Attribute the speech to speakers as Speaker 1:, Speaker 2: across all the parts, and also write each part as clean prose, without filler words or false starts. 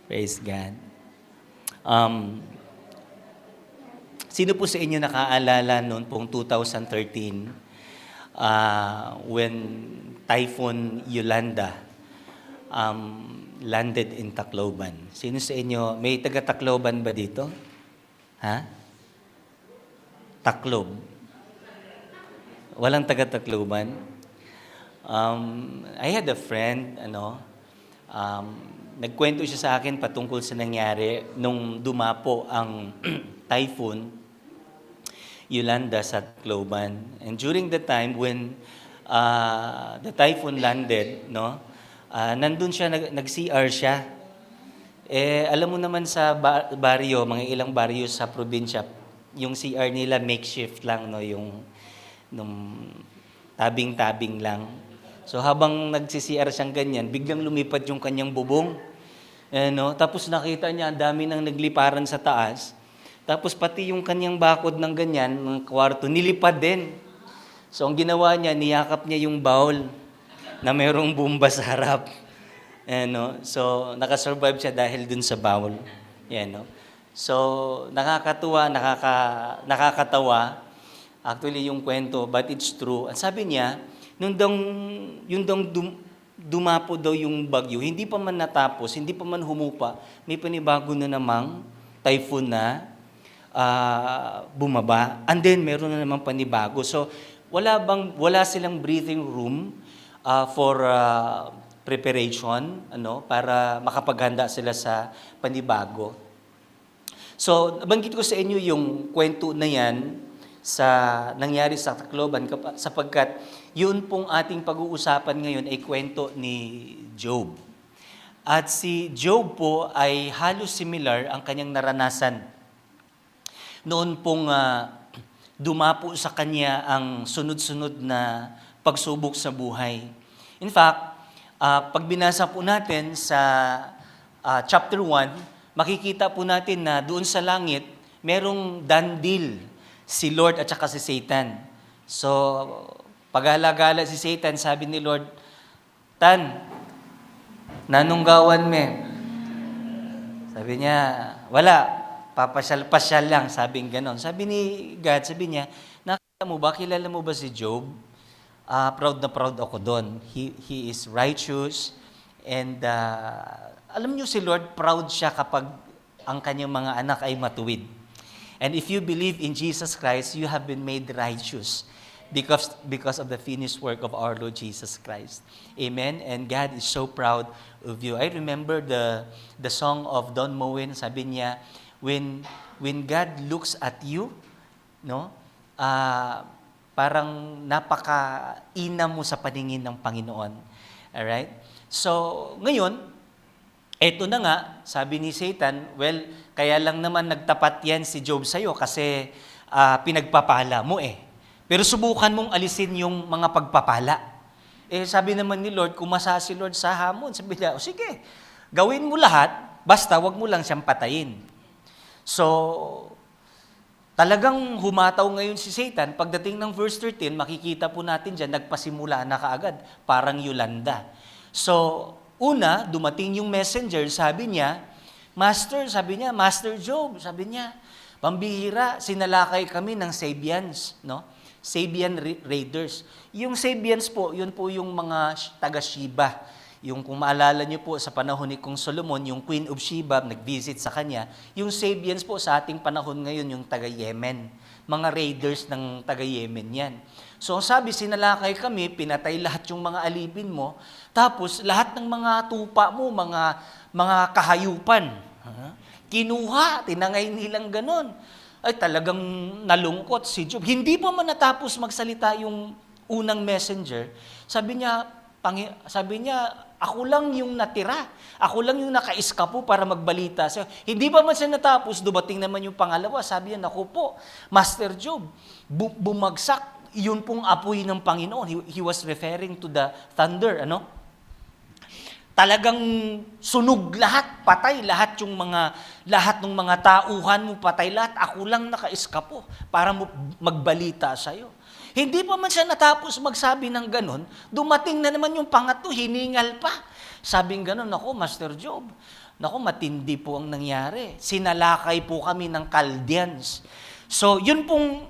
Speaker 1: Praise God. Um, Sino po sa inyo nakaalala noon pong 2013 when Typhoon Yolanda landed in Tacloban? Sino sa inyo, may taga-Tacloban ba dito? Ha? Taclob. Walang taga-Tacloban? I had a friend, nagkwento siya sa akin patungkol sa nangyari nung dumapo ang typhoon Yolanda sa Tacloban. And during the time when the typhoon landed, nandun siya, nag-CR siya. Alam mo naman sa baryo, mga ilang baryo sa probinsya, yung CR nila makeshift lang, yung nung tabing-tabing lang. So habang nagsi-CR siyang ganyan, biglang lumipad yung kanyang bubong. Tapos nakita niya, ang dami nang nagliparan sa taas. Tapos pati yung kanyang bakod ng ganyan, ng kwarto, nilipad din. So ang ginawa niya, niyakap niya yung bowl na mayroong bomba sa harap. So nakasurvive siya dahil dun sa bowl. So nakakatuwa, nakakatawa. Actually yung kwento, but it's true. At sabi niya, yung dumapo daw yung bagyo, hindi pa man natapos, hindi pa man humupa, may panibago na namang typhoon na bumaba. And then, meron na namang panibago. So, wala silang breathing room for preparation, para makapaghanda sila sa panibago. So, nabanggit ko sa inyo yung kwento na yan sa nangyari sa Tacloban sapagkat yun pong ating pag-uusapan ngayon ay kwento ni Job. At si Job po ay halos similar ang kanyang naranasan. Noon pong dumapo sa kanya ang sunod-sunod na pagsubok sa buhay. In fact, pag binasa po natin sa chapter 1, makikita po natin na doon sa langit, merong dandil si Lord at saka si Satan. So, pag-alagala si Satan, sabi ni Lord, Tan, nanunggawan me. Sabi niya, wala, papasyal-pasyal lang, sabing ganon. Sabi ni God, sabi niya, nakita mo ba, kilala mo ba si Job? Proud na proud ako doon. He is righteous, and alam niyo si Lord, proud siya kapag ang kanyang mga anak ay matuwid. And if you believe in Jesus Christ, you have been made righteous because of the finished work of our Lord Jesus Christ. Amen? And God is so proud of you. I remember the song of Don Moen, sabi niya, when God looks at you, parang napaka-ina mo sa paningin ng Panginoon. Alright? So, ngayon, eto na nga, sabi ni Satan, well, kaya lang naman nagtapat yan si Job sa'yo kasi pinagpapala mo . Pero subukan mong alisin yung mga pagpapala. Sabi naman ni Lord, kumasa si Lord sa hamon. Sabi niya, sige, gawin mo lahat, basta wag mo lang siyang patayin. So, talagang humataw ngayon si Satan. Pagdating ng verse 13, makikita po natin dyan, nagpasimula na kaagad, parang Yolanda. So, una, dumating yung messenger, sabi niya, Master Job, sabi niya, pambihira, sinalakay kami ng Sabians, Sabian raiders. Yung Sabians po, yun po yung mga taga-Sheba. Yung kung maalala niyo po sa panahon ni Kong Solomon, yung Queen of Sheba, nag-visit sa kanya. Yung Sabians po sa ating panahon ngayon, yung taga-Yemen. Mga raiders ng taga-Yemen yan. So sabi, sinalakay kami, pinatay lahat yung mga alipin mo, tapos lahat ng mga tupa mo, mga kahayupan, kinuha, tinangay nilang ganon. Ay talagang nalungkot si Job. Hindi pa man natapos magsalita yung unang messenger, sabi niya, ako lang yung natira. Ako lang yung nakaiskapo para magbalita. So, hindi pa man siya natapos, dumating naman yung pangalawa. Sabi niya, naku po, Master Job, bumagsak yun pong apoy ng Panginoon. He was referring to the thunder, Talagang sunog lahat, patay lahat ng mga tauhan mo, patay lahat. Ako lang nakaiskapo para magbalita sa'yo. Hindi pa man siya natapos magsabi ng ganon, dumating na naman yung pangatlo, hiningal pa. Sabing ganon, ako, Master Job, Naku, matindi po ang nangyari. Sinalakay po kami ng Chaldeans. So, yun pong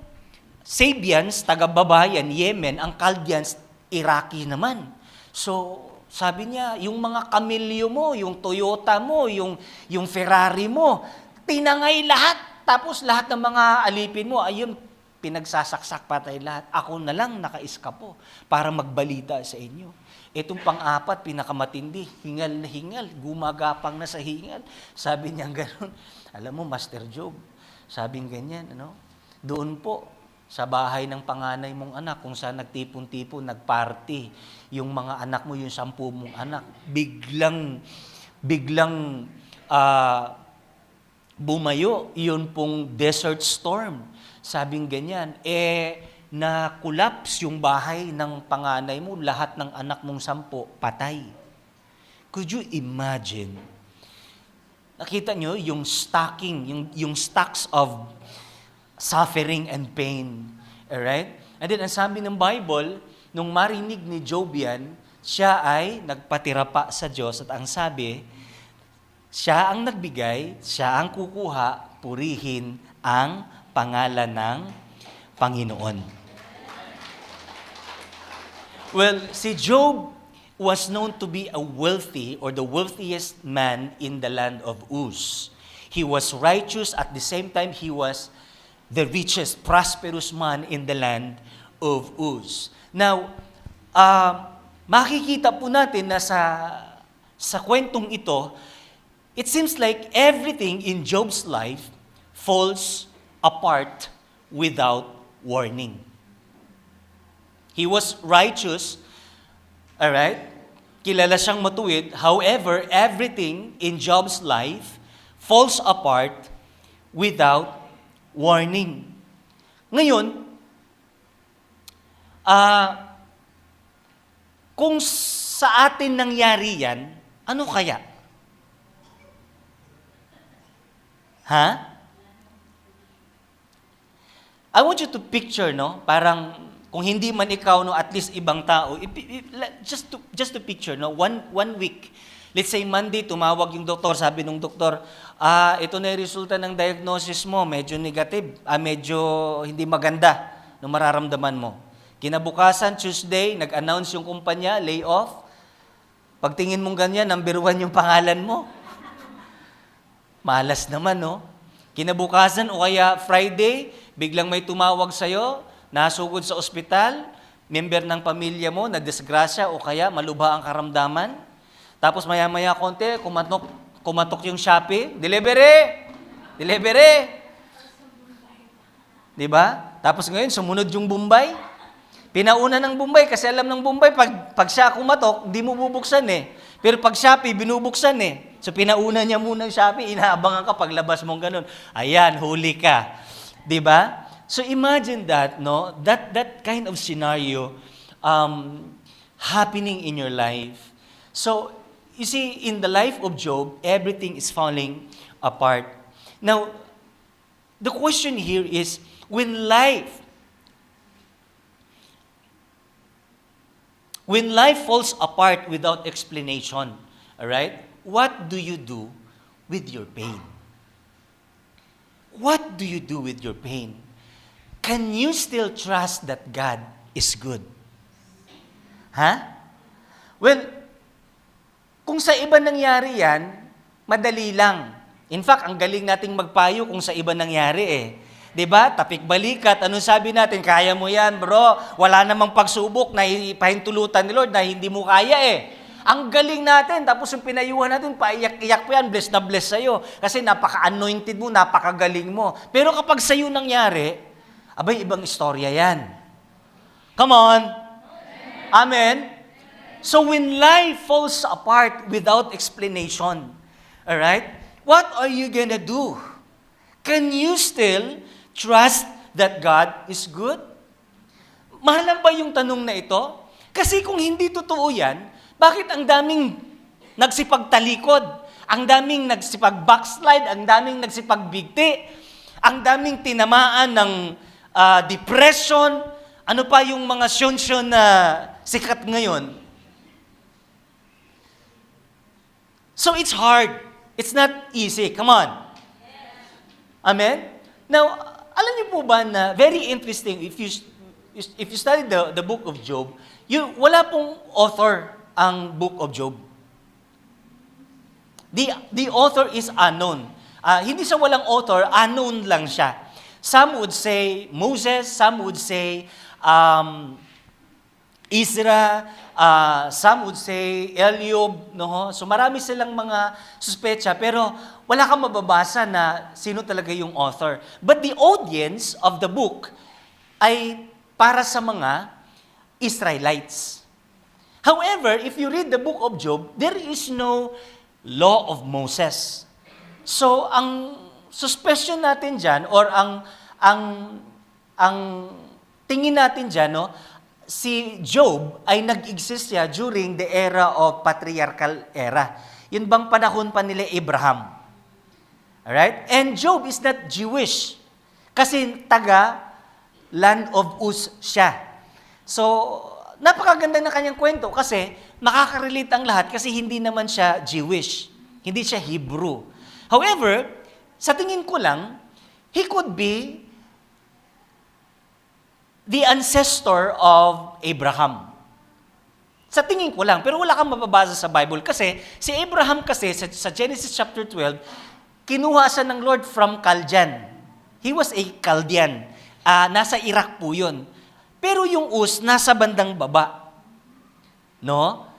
Speaker 1: Sabians, taga-babayan, Yemen, ang Chaldeans, Iraqi naman. So, sabi niya, yung mga kamilyo mo, yung Toyota mo, yung Ferrari mo, tinangay lahat. Tapos lahat ng mga alipin mo, ayun, pinagsasaksak patay lahat. Ako na lang nakaiskapo para magbalita sa inyo. Itong pang-apat, pinakamatindi, hingal na hingal, gumagapang na sa hingal. Sabi niya gano'n, alam mo, Master Job, sabing ganyan, doon po, sa bahay ng panganay mong anak, kung saan nagtipon-tipon, nagparty, yung mga anak mo, yung 10 mong anak, biglang bumayo, yun pong desert storm. Sabing ganyan, na-collapse yung bahay ng panganay mo, lahat ng anak mong 10, patay. Could you imagine? Nakita nyo yung yung stacks of suffering and pain. Alright? And then, ang sabi ng Bible, nung marinig ni Job yan, siya ay nagpatira pa sa Diyos at ang sabi, siya ang nagbigay, siya ang kukuha, purihin ang pangalan ng Panginoon. Well, si Job was known to be a wealthy or the wealthiest man in the land of Uz. He was righteous, at the same time, he was the richest, prosperous man in the land of Uz. Now, makikita po natin na sa kwentong ito, it seems like everything in Job's life falls apart without warning. He was righteous, all right? Kilala siyang matuwid. However, everything in Job's life falls apart without warning. Ngayon, kung sa atin nangyari yan, ano kaya? Ha? I want you to picture, parang kung hindi man ikaw, at least ibang tao, just to picture, one week. Let's say Monday, tumawag yung doktor, sabi nung doktor, ito na yung resulta ng diagnosis mo, medyo negative, medyo hindi maganda nung mararamdaman mo. Kinabukasan, Tuesday, nag-announce yung kumpanya, lay off. Pagtingin mong ganyan, number 1 yung pangalan mo. Malas naman, Kinabukasan o kaya Friday, biglang may tumawag sa'yo, nasugod sa ospital, member ng pamilya mo, na-disgrasya o kaya malubha ang karamdaman. Tapos maya-maya konti, kumatok yung Shopee, delivery! Diba? Tapos ngayon, sumunod yung Bombay. Pinauna ng Bombay kasi alam ng Bombay, pag siya kumatok, di mo bubuksan eh. Pero pag Shopee, binubuksan eh. So pinauna niya muna yung Shopee, inaabangan ka paglabas mong ganun. Ayan, huli ka. Diba? So imagine that, that kind of scenario happening in your life. So, you see, in the life of Job, everything is falling apart. Now, the question here is, when life falls apart without explanation, all right? What do you do with your pain? What do you do with your pain? Can you still trust that God is good? Well, kung sa iba nangyari yan, madali lang. In fact, ang galing nating magpayo kung sa iba nangyari eh. 'Di ba? Tapik balikat, anong sabi natin? Kaya mo yan, bro. Wala namang pagsubok na ipahintulutan ni Lord na hindi mo kaya eh. Ang galing natin, tapos yung pinayuhan natin, paiyak-iyak pa yan, bless na bless sa'yo. Kasi napaka-anointed mo, napakagaling mo. Pero kapag sa'yo nangyari, abay, ibang istorya yan. Come on. Amen? So when life falls apart without explanation, all right, what are you gonna do? Can you still trust that God is good? Mahal ba yung tanong na ito? Kasi kung hindi totoo yan, bakit ang daming nagsipagtalikod? Ang daming nagsipag-backslide? Ang daming nagsipagbigti? Ang daming tinamaan ng depression? Ano pa yung mga syonsyon na sikat ngayon? So it's hard. It's not easy. Come on. Amen? Now, alam niyo po ba na very interesting, if you study the book of Job, wala pong author ang book of Job. The author is unknown. Hindi siya walang author, unknown lang siya. Some would say Moses, some would say Ezra, some would say Eliab, no? So marami silang mga suspecha, pero wala kang mababasa na sino talaga yung author. But the audience of the book ay para sa mga Israelites. However, if you read the book of Job, there is no law of Moses. So, ang suspicion natin dyan, or ang tingin natin dyan, no, si Job ay nag-exist siya during the era of patriarchal era. Yun bang panahon pa nila Abraham. Alright? And Job is not Jewish. Kasi taga land of Uz siya. So, napakaganda ng kanyang kwento kasi makaka-relate ang lahat kasi hindi naman siya Jewish. Hindi siya Hebrew. However, sa tingin ko lang, he could be the ancestor of Abraham. Sa tingin ko lang, pero wala kang mababasa sa Bible kasi si Abraham kasi sa Genesis chapter 12, kinuha siya ng Lord from Chaldean. He was a Chaldean. Nasa Iraq po yun. Pero yung Uz, nasa bandang baba. No?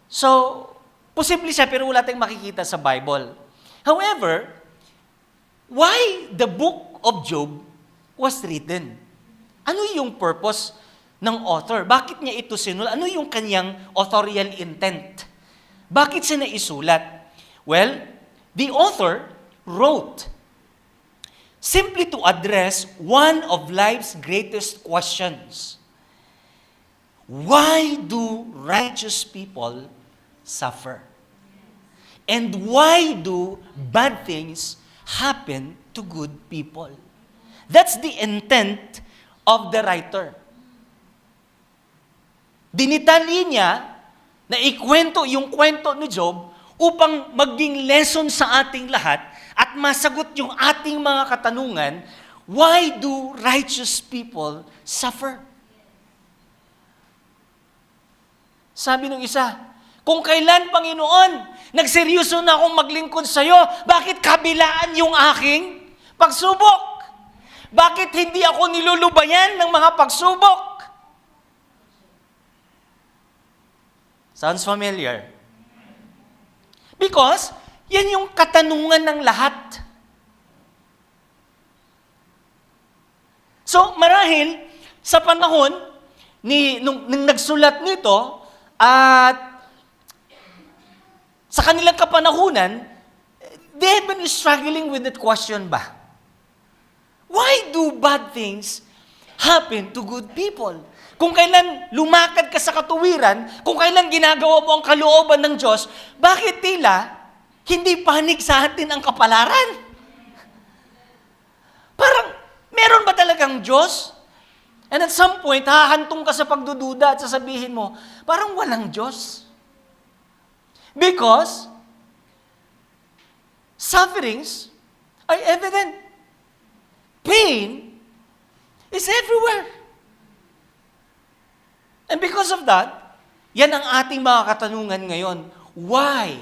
Speaker 1: So, posible siya pero wala tayong makikita sa Bible. However, why the book of Job was written? Ano yung purpose ng author? Bakit niya ito sinulat? Ano yung kanyang authorial intent? Bakit siya naisulat? Well, the author wrote simply to address one of life's greatest questions. Why do righteous people suffer? And why do bad things happen to good people? That's the intent of the writer. Dinitali niya na ikwento yung kwento ni Job upang maging lesson sa ating lahat at masagot yung ating mga katanungan, why do righteous people suffer? Sabi ng isa, kung kailan, Panginoon, nagseryoso na akong maglingkod sa'yo, bakit kabilaan yung aking pagsubok? Bakit hindi ako nilulubayan ng mga pagsubok? Sounds familiar? Because, yan yung katanungan ng lahat. So, marahil, sa panahon, nung nagsulat nito, at sa kanilang kapanahunan, they have been struggling with that question ba? Why do bad things happen to good people? Kung kailan lumakad ka sa katuwiran, kung kailan ginagawa mo ang kalooban ng Diyos, bakit tila hindi panig sa atin ang kapalaran? Parang, meron ba talagang Diyos? And at some point, hahantong ka sa pagdududa at sasabihin mo, parang walang Diyos. Because sufferings are evident. Pain is everywhere. And because of that, yan ang ating mga katanungan ngayon. Why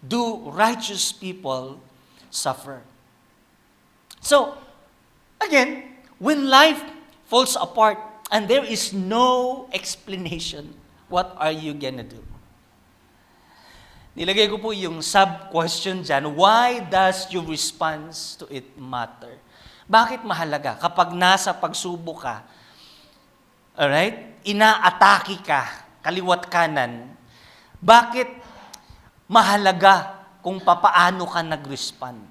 Speaker 1: do righteous people suffer? So, again, when life falls apart and there is no explanation, what are you gonna do? Nilagay ko po yung sub-question dyan, why does your response to it matter? Bakit mahalaga kapag nasa pagsubok ka, alright, inaatake ka, kaliwat kanan, bakit mahalaga kung papaano ka nag-respond?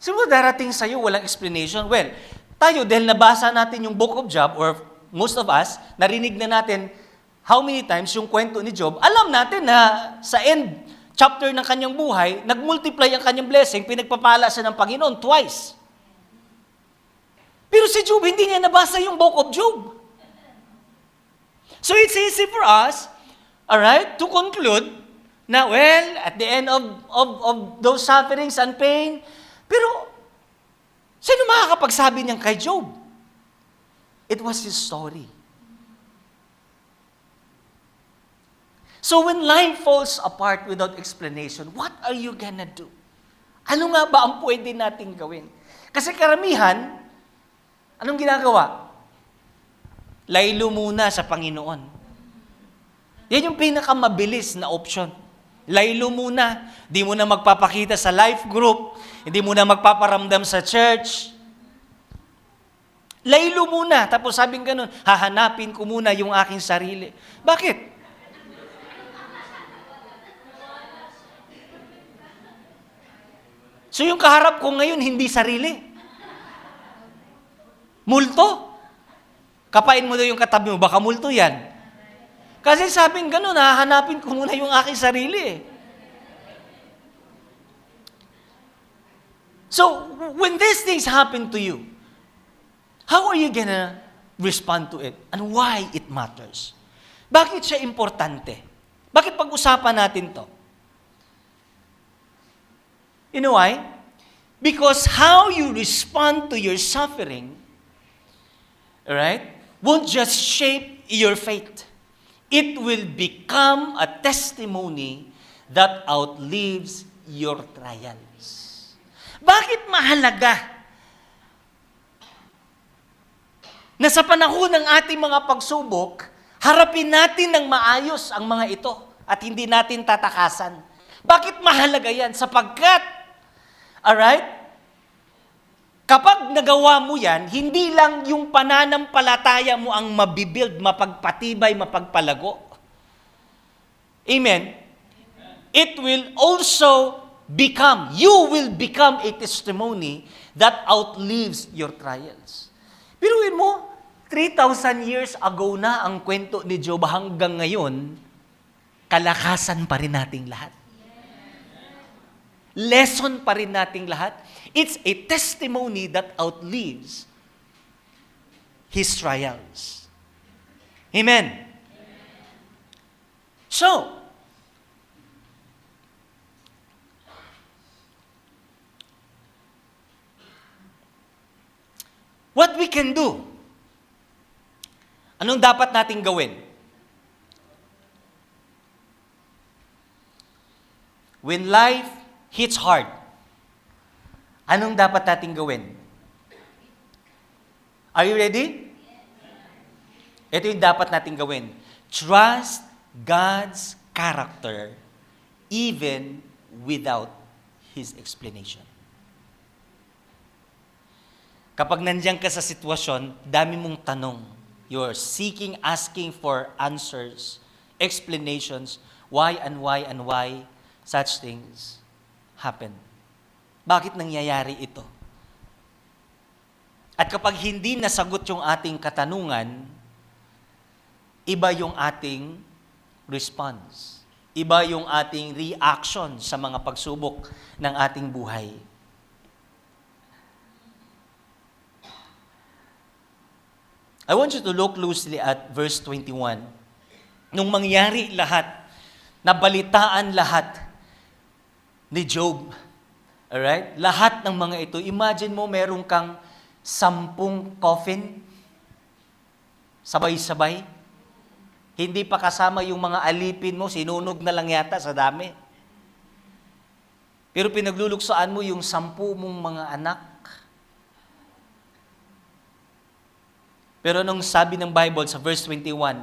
Speaker 1: Siguro darating sa'yo, walang explanation. Well, tayo, dahil nabasa natin yung book of Job, or most of us, narinig na natin how many times yung kwento ni Job, alam natin na sa end chapter ng kanyang buhay, nag-multiply ang kanyang blessing, pinagpapala siya ng Panginoon twice. Pero si Job, hindi niya nabasa yung book of Job. So it's easy for us, alright, to conclude Na, well, at the end of those sufferings and pain, pero, sino makakapagsabi niyan kay Job? It was his story. So when life falls apart without explanation, what are you gonna do? Ano nga ba ang pwede nating gawin? Kasi karamihan, anong ginagawa? Laylo muna sa Panginoon. Yan yung pinakamabilis na option. Laylo muna. Hindi mo na magpapakita sa life group. Hindi mo na magpaparamdam sa church. Laylo muna. Tapos sabing ganun, hahanapin ko muna yung aking sarili. Bakit? So yung kaharap ko ngayon, hindi sarili. Multo. Kapain mo daw yung katabi mo, baka multo yan. Kasi sabing ganun, hahanapin ko muna yung aking sarili. So, when these things happen to you, how are you gonna respond to it? And why it matters? Bakit siya importante? Bakit pag-usapan natin to? You know why? Because how you respond to your suffering, right, won't just shape your fate. It will become a testimony that outlives your trials. Bakit mahalaga na sa panahon ng ating mga pagsubok, harapin natin ng maayos ang mga ito at hindi natin tatakasan? Bakit mahalaga yan? Sapagkat, alright, kapag nagawa mo yan, hindi lang yung pananampalataya mo ang mabibuild, mapagpatibay, mapagpalago. Amen? It will also become, you will become a testimony that outlives your trials. Biruin mo, 3,000 years ago na ang kwento ni Job hanggang ngayon, kalakasan pa rin nating lahat. Lesson pa rin nating lahat. It's a testimony that outlives his trials. Amen. So, what we can do? Anong dapat nating gawin? When life hits hard, anong dapat nating gawin? Are you ready? Ito yung dapat nating gawin. Trust God's character even without His explanation. Kapag nandiyan ka sa sitwasyon, dami mong tanong. You're seeking, asking for answers, explanations, why such things happen. Bakit nangyayari ito? At kapag hindi nasagot yung ating katanungan, iba yung ating response. Iba yung ating reaction sa mga pagsubok ng ating buhay. I want you to look closely at verse 21. Nung mangyari lahat, nabalitaan lahat ni Job. Alright? Lahat ng mga ito. Imagine mo meron kang 10 coffin. Sabay-sabay. Hindi pa kasama yung mga alipin mo. Sinunog na lang yata sa dami. Pero pinagluluksaan mo yung 10 mong mga anak. Pero nung sabi ng Bible sa verse 21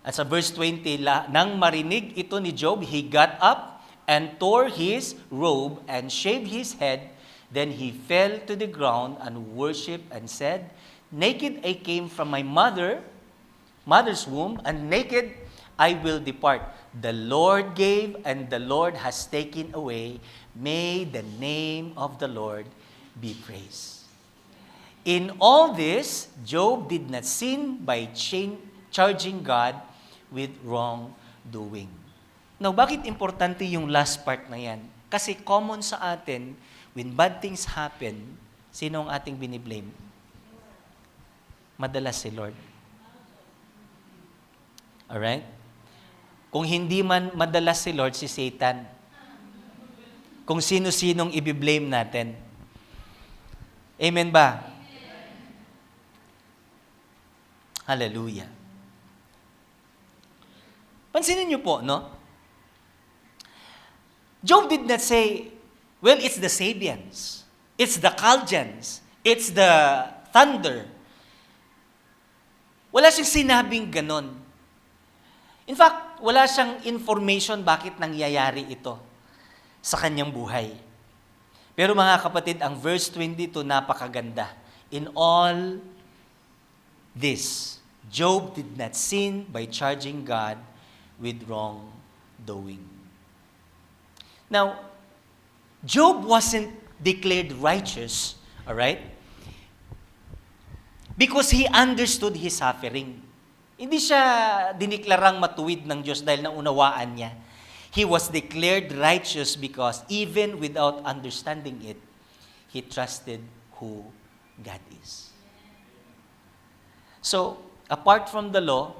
Speaker 1: at sa verse 20, nang marinig ito ni Job, he got up and tore his robe and shaved his head. Then he fell to the ground and worshipped and said, naked I came from my mother's womb, and naked I will depart. The Lord gave and the Lord has taken away. May the name of the Lord be praised. In all this, Job did not sin by charging God with wrongdoing. Now, bakit importante yung last part na yan? Kasi common sa atin, when bad things happen, sino ang ating biniblame? Madalas si Lord. Alright? Kung hindi man madalas si Lord, si Satan. Kung sino-sinong ibiblame natin. Amen ba? Hallelujah. Pansinin niyo po, no? Job did not say, well, it's the Sabians, it's the Chaldeans, it's the thunder. Wala siyang sinabing ganon. In fact, wala siyang information bakit nangyayari ito sa kanyang buhay. Pero mga kapatid, ang verse 22 napakaganda. In all this, Job did not sin by charging God with wrongdoing. Now, Job wasn't declared righteous, all right? Because he understood his suffering. Hindi siya diniklarang matuwid ng Diyos dahil naunawaan niya. He was declared righteous because even without understanding it, he trusted who God is. So, apart from the law,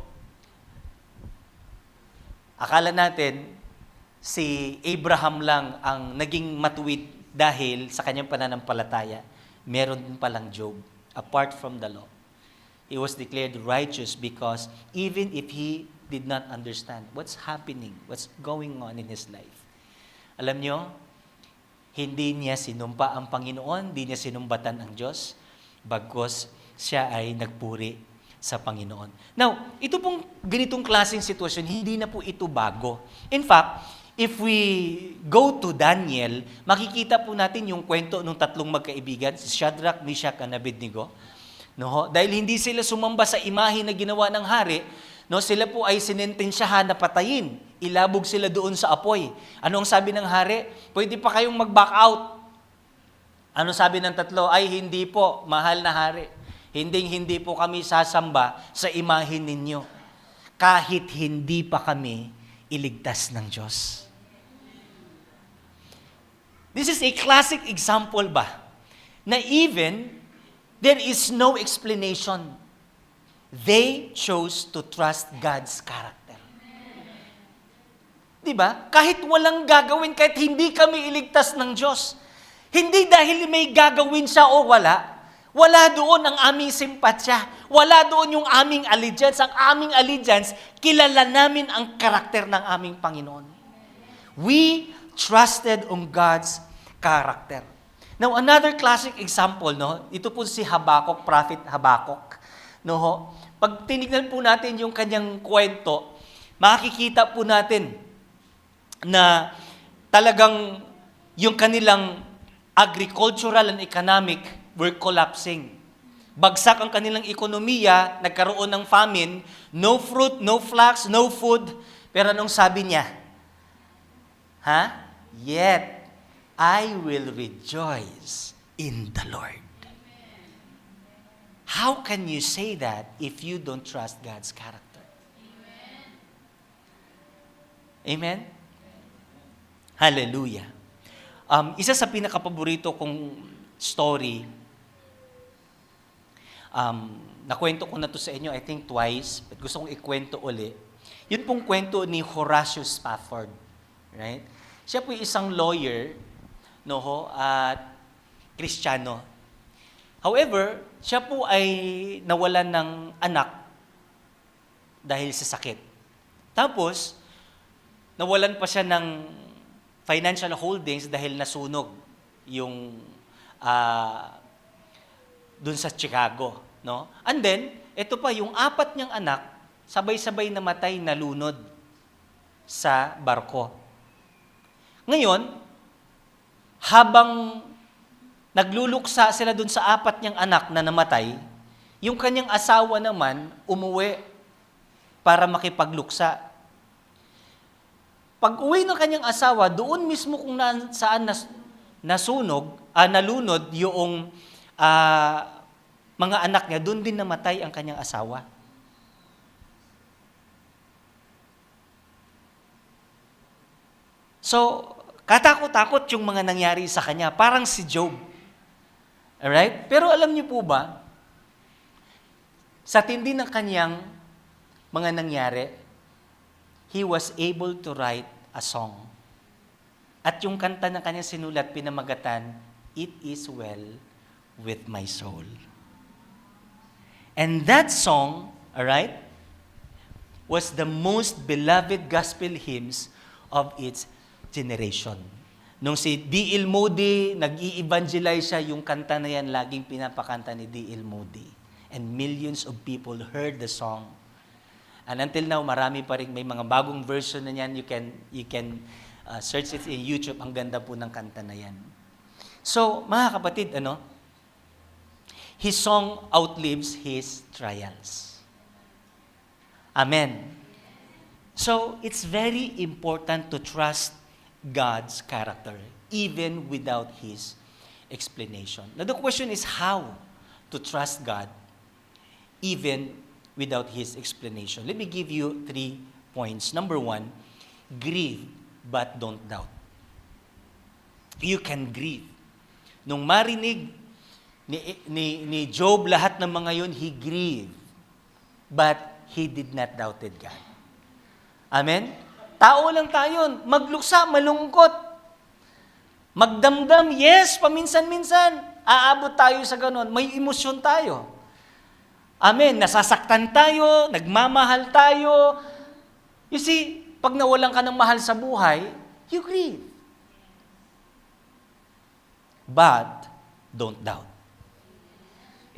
Speaker 1: akala natin si Abraham lang ang naging matuwid dahil sa kanyang pananampalataya. Meron din palang Job, apart from the law. He was declared righteous because even if he did not understand what's happening, what's going on in his life. Alam nyo, hindi niya sinumpa ang Panginoon, hindi niya sinumbatan ang Diyos, bagkus siya ay nagpuri sa Panginoon. Now, ito pong ganitong klaseng sitwasyon, hindi na po ito bago. In fact, if we go to Daniel, makikita po natin yung kwento ng tatlong magkaibigan, si Shadrach, Meshach, and Abednego. No, dahil hindi sila sumamba sa imahe na ginawa ng hari, no, sila po ay sinentensyahan na patayin. Ilabog sila doon sa apoy. Ano ang sabi ng hari? Pwede pa kayong mag-back out. Ano sabi ng tatlo? Ay, hindi po, mahal na hari. Hindi po kami sasamba sa imahe ninyo. Kahit hindi pa kami iligtas ng Diyos. This is a classic example ba? Na even there is no explanation. They chose to trust God's character. Diba? Kahit walang gagawin, kahit hindi kami iligtas ng Diyos, hindi dahil may gagawin siya o wala, wala doon ang aming simpatsya. Wala doon yung aming allegiance. Ang aming allegiance, kilala namin ang karakter ng aming Panginoon. We trusted on God's character. Now, another classic example, no? Ito po si Habakkuk, prophet Habakkuk. No? Pag tinignan po natin yung kanyang kwento, makikita po natin na talagang yung kanilang agricultural and economic were collapsing. Bagsak ang kanilang ekonomiya, nagkaroon ng famine, no fruit, no flax, no food. Pero anong sabi niya? Yet, I will rejoice in the Lord. How can you say that if you don't trust God's character? Amen? Hallelujah. Isa sa pinakapaborito kong story, nakwento ko na to sa inyo, I think twice, but gusto kong ikwento uli. Yun pong kwento ni Horatio Spafford. Right? Siya po isang lawyer, at Kristiyano. However, siya po ay nawalan ng anak dahil sa sakit. Tapos, nawalan pa siya ng financial holdings dahil nasunog yung dun sa Chicago. No? And then, ito pa, yung 4 niyang anak, sabay-sabay namatay, nalunod sa barko. Ngayon, habang nagluluksa sila dun sa 4 niyang anak na namatay, yung kanyang asawa naman umuwi para makipagluksa. Pag uwi ng kanyang asawa, doon mismo kung saan nalunod yung mga anak niya, doon din namatay ang kanyang asawa. So, katakot-takot yung mga nangyari sa kanya. Parang si Job. Alright? Pero alam niyo po ba, sa tindi ng kanyang mga nangyari, he was able to write a song. At yung kanta na kanyang sinulat, pinamagatan, It Is Well With My Soul. And that song, alright, was the most beloved gospel hymns of its generation. Nung si D.L. Moody, nag-i-evangelize siya, yung kanta na yan, laging pinapakanta ni D.L. Moody. And millions of people heard the song. And until now, marami pa rin, may mga bagong version na yan. You can search it in YouTube. Ang ganda po ng kanta na yan. So, mga kapatid, his song outlives his trials. Amen. So, it's very important to trust God's character, even without His explanation. Now, the question is how to trust God, even without His explanation. Let me give you 3 points. Number 1, grieve, but don't doubt. You can grieve. Nung marinig ni Job lahat ng mga yun, he grieved, but he did not doubted God. Amen? Tao lang tayo, magluksa, malungkot, magdamdam, yes, paminsan-minsan, aabot tayo sa ganon, may emosyon tayo. Amen, nasasaktan tayo, nagmamahal tayo. You see, pag nawalan ka ng mahal sa buhay, you grieve. But, don't doubt.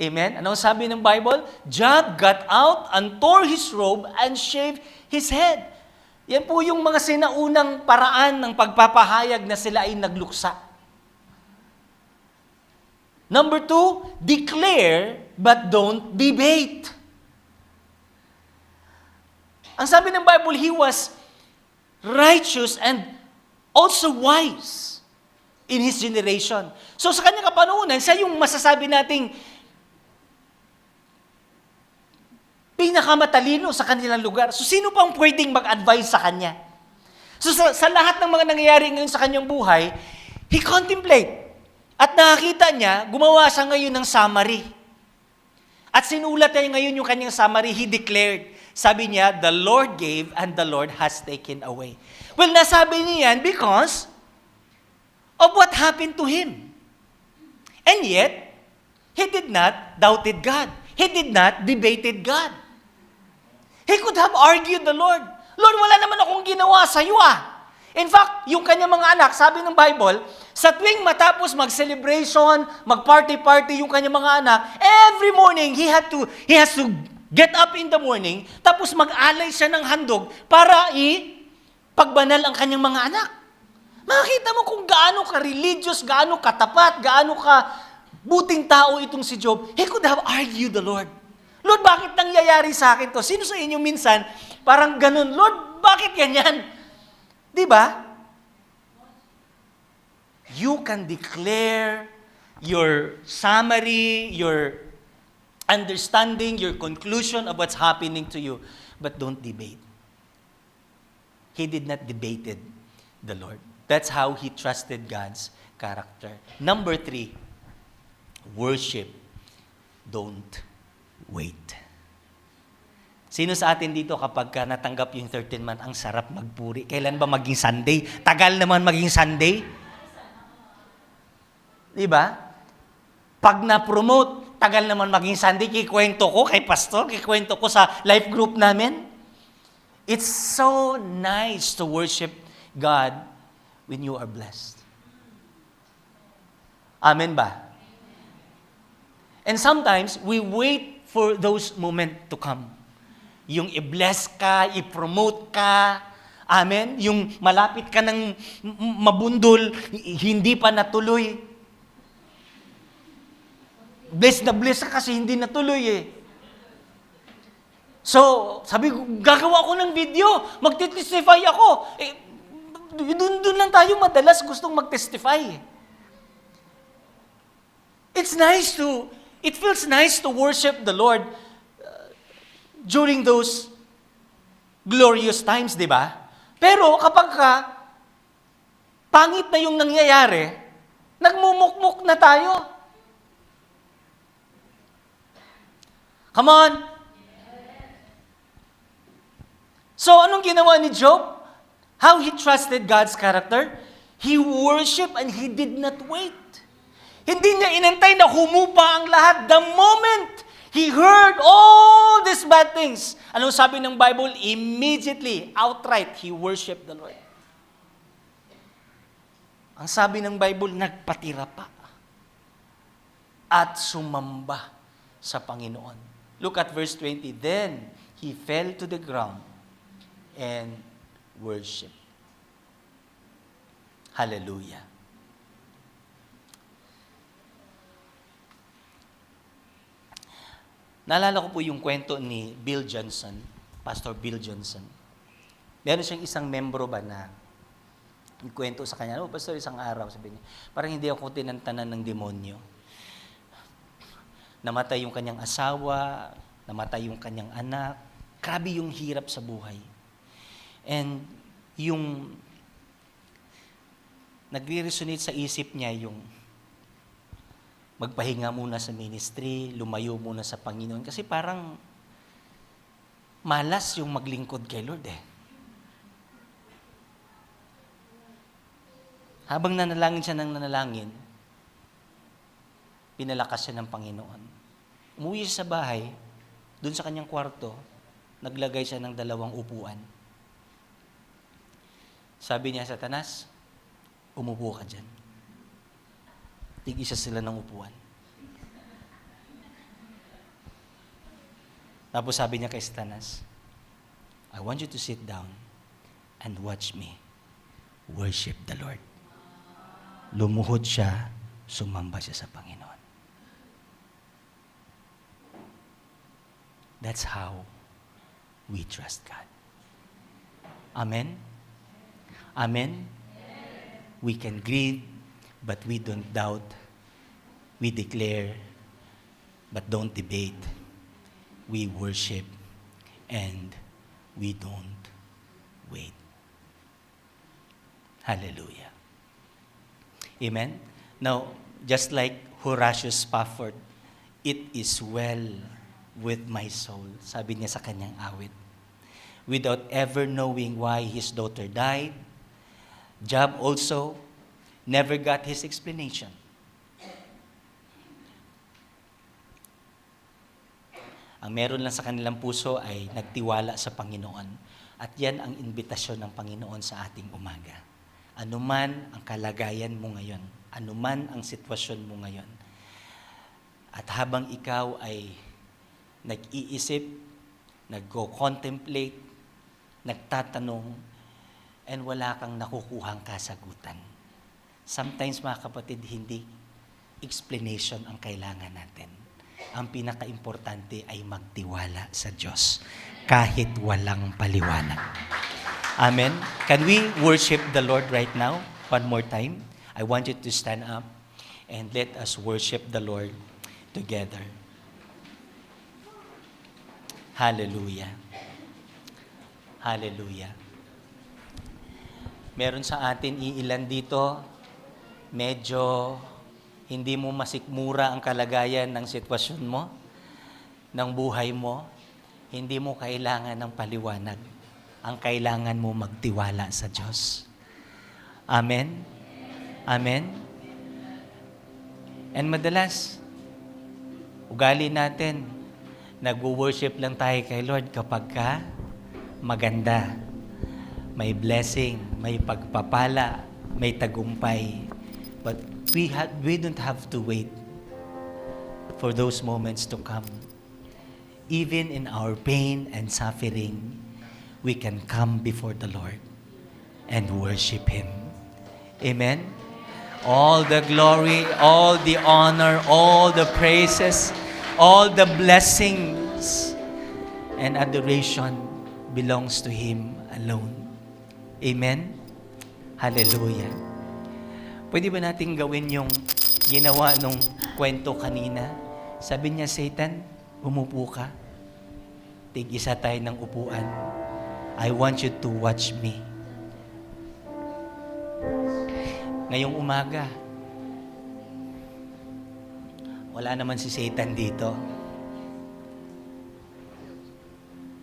Speaker 1: Amen? Anong sabi ng Bible? Job got out and tore his robe and shaved his head. Yan po yung mga sinaunang paraan ng pagpapahayag na sila ay nagluksa. Number 2, declare but don't debate. Ang sabi ng Bible, he was righteous and also wise in his generation. So sa kanyang kapanahunan, siya yung masasabi nating pinakamatalino sa kanilang lugar. So, sino pang pwedeng mag-advise sa kanya? So, sa lahat ng mga nangyayari ngayon sa kanyang buhay, he contemplate. At nakakita niya, gumawa siya ngayon ng summary. At sinulat niya ngayon yung kanyang summary, he declared. Sabi niya, the Lord gave and the Lord has taken away. Well, nasabi niya yan because of what happened to him. And yet, he did not doubted God. He did not debated God. He could have argued the Lord. Lord, wala naman akong ginawa sa iyo In fact, yung kanyang mga anak, sabi ng Bible, sa tuwing matapos mag-celebration, mag-party-party yung kanyang mga anak, every morning, he has to get up in the morning, tapos mag-alay siya ng handog para pagbanal ang kanyang mga anak. Makikita mo kung gaano ka-religious, gaano katapat, gaano ka buting tao itong si Job. He could have argued the Lord. Lord, bakit nangyayari sa akin to? Sino sa inyo minsan, parang ganun, Lord, bakit ganyan? Di ba? You can declare your summary, your understanding, your conclusion of what's happening to you, but don't debate. He did not debated the Lord. That's how he trusted God's character. Number 3, worship. Don't wait. Sino sa atin dito kapag natanggap yung 13th month, ang sarap magpuri? Kailan ba maging Sunday? Tagal naman maging Sunday. Di ba? Pag na-promote, tagal naman maging Sunday. Kikwento ko kay pastor, kikwento ko sa life group namin. It's so nice to worship God when you are blessed. Amen ba? And sometimes, we wait for those moments to come. Yung i-bless ka, i-promote ka, amen? Yung malapit ka ng mabundol, hindi pa natuloy. Bless na bless ka kasi hindi natuloy So, sabi ko, gagawa ko ng video, magtitestify ako. Doon lang tayo madalas gustong mag-testify. It feels nice to worship the Lord during those glorious times, di ba? Pero kapag pangit na yung nangyayari, nagmumukmuk na tayo. Come on. So, anong ginawa ni Job? How he trusted God's character? He worshiped and he did not wait. Hindi niya inantay na humupa ang lahat. The moment he heard all these bad things, anong sabi ng Bible? Immediately, outright, he worshiped the Lord. Ang sabi ng Bible, nagpatira pa at sumamba sa Panginoon. Look at verse 20. Then he fell to the ground and worshiped. Hallelujah. Naalala ko po yung kwento ni Bill Johnson, Pastor Bill Johnson. Meron siyang isang membro ba na kwento sa kanya, Pastor, isang araw, sabi niya, parang hindi ako tinantanan ng demonyo. Namatay yung kanyang asawa, namatay yung kanyang anak, grabe yung hirap sa buhay. And yung nagre-resonate sa isip niya yung magpahinga muna sa ministry, lumayo muna sa Panginoon. Kasi parang malas yung maglingkod kay Lord eh. Habang nanalangin siya ng nanalangin, pinalakas siya ng Panginoon. Umuwi siya sa bahay, dun sa kanyang kwarto, naglagay siya ng 2 upuan. Sabi niya, Satanas, umupo ka dyan. Tig-isa sila ng upuan. Tapos sabi niya kay Satanas, I want you to sit down and watch me worship the Lord. Lumuhod siya, sumamba siya sa Panginoon. That's how we trust God. Amen? Amen? We can grieve, but we don't doubt. We declare, but don't debate. We worship, and we don't wait. Hallelujah. Amen? Now, just like Horatius Spafford, it is well with my soul. Sabi niya sa kanyang awit. Without ever knowing why his daughter died, Job also never got his explanation. Ang meron lang sa kanilang puso ay nagtiwala sa Panginoon. At yan ang imbitasyon ng Panginoon sa ating umaga. Anuman ang kalagayan mo ngayon, anuman ang sitwasyon mo ngayon, at habang ikaw ay nag-iisip, nagko-contemplate, nagtatanong, and wala kang nakukuhang kasagutan. Sometimes, mga kapatid, hindi explanation ang kailangan natin. Ang pinaka-importante ay magtiwala sa Diyos kahit walang paliwanag. Amen? Can we worship the Lord right now? One more time. I want you to stand up and let us worship the Lord together. Hallelujah. Hallelujah. Meron sa atin iilan dito, medyo hindi mo masikmura ang kalagayan ng sitwasyon mo, ng buhay mo, hindi mo kailangan ng paliwanag. Ang kailangan mo magtiwala sa Diyos. Amen? Amen? And madalas, ugali natin, nag-worship lang tayo kay Lord kapag ka maganda, may blessing, may pagpapala, may tagumpay. But we don't have to wait for those moments to come. Even in our pain and suffering, we can come before the Lord and worship Him. Amen? All the glory, all the honor, all the praises, all the blessings and adoration belongs to Him alone. Amen? Hallelujah. Pwede ba natin gawin yung ginawa nung kwento kanina? Sabi niya, Satan, umupo ka. Tig-isa tayo ng upuan. I want you to watch me. Ngayong umaga, wala naman si Satan dito.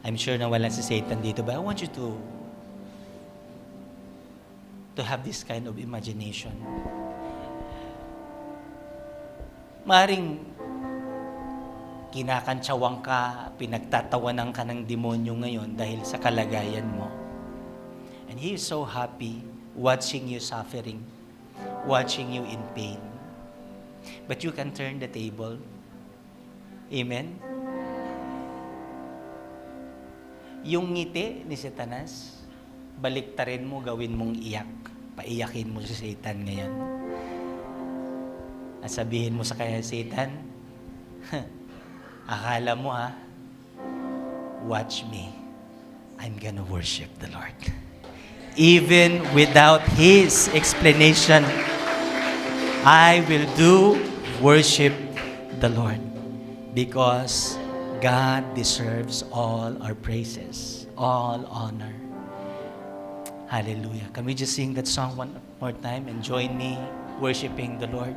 Speaker 1: I'm sure na wala si Satan dito, but I want you to have this kind of imagination. Maring kinakantsawang ka, pinagtatawanan ka ng demonyo ngayon dahil sa kalagayan mo. And He is so happy watching you suffering, watching you in pain. But you can turn the table. Amen? Yung ngiti ni Satanas, baliktarin mo, gawin mong iyak. Paiyakin mo si Satan ngayon. At sabihin mo sa kanya, Satan, akala mo watch me. I'm gonna worship the Lord. Even without His explanation, I will worship the Lord. Because God deserves all our praises, all honor. Hallelujah. Can we just sing that song one more time and join me worshiping the Lord?